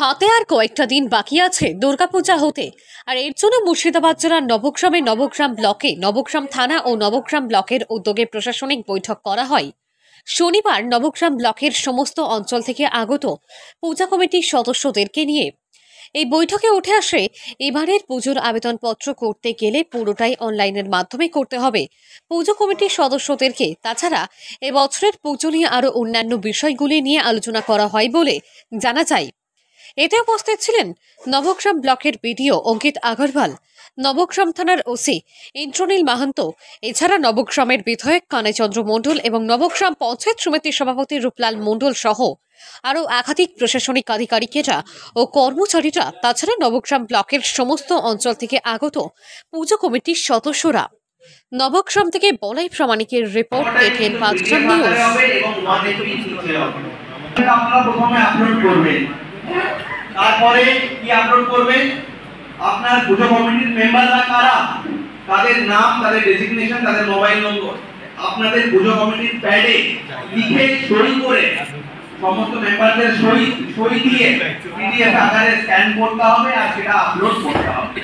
হাতে আর কয়েকটা দিন বাকি আছে দুর্গাপূজা হতে। আর এর জন্য মুর্শিদাবাদ জেলার নবগ্রামে নবগ্রাম ব্লকে নবগ্রাম থানা ও নবগ্রাম ব্লকের উদ্যোগে প্রশাসনিক বৈঠক করা হয়। শনিবার নবগ্রাম ব্লকের সমস্ত অঞ্চল থেকে আগত পূজা কমিটির সদস্যদেরকে নিয়ে এই বৈঠকে উঠে আসে এবারের পুজোর আবেদনপত্র করতে গেলে পুরোটাই অনলাইনের মাধ্যমে করতে হবে পুজো কমিটির সদস্যদেরকে। তাছাড়া এবছরের পুজো নিয়ে আরো অন্যান্য বিষয়গুলি নিয়ে আলোচনা করা হয় বলে জানা যায়। এতে উপস্থিত ছিলেন নবগ্রাম ব্লকের বিডিও অঙ্কিত আগরওয়াল, নবগ্রাম থানার ওসি ইন্দ্রনীল মাহান্ত, এছাড়া নবগ্রামের বিধায়ক কানাইচন্দ্র মণ্ডল এবং নবগ্রাম পঞ্চায়েত সমিতির সভাপতি রূপলাল মণ্ডল সহ আরও একাধিক প্রশাসনিক আধিকারিকেরা ও কর্মচারীরা। তাছাড়া নবগ্রাম ব্লকের সমস্ত অঞ্চল থেকে আগত পুজো কমিটির সদস্যরা। নবগ্রাম থেকে বলাই প্রামাণিকের রিপোর্ট, KTN 5 গ্রাম নিউজ। আপনারা প্রথমে আপলোড করবেন, তারপরে কি আপলোড করবেন, আপনার পুজো কমিটির মেম্বাররা কারা, তাদের নাম, তাদের ডেজিগনেশন, তাদের মোবাইল নম্বর আপনাদের পুজো কমিটির প্যাডে লিখে সই করে সমস্ত মেম্বারদের সই দিয়ে পিডিএফ আকারে স্ক্যান করতে হবে আর সেটা আপলোড করতে হবে।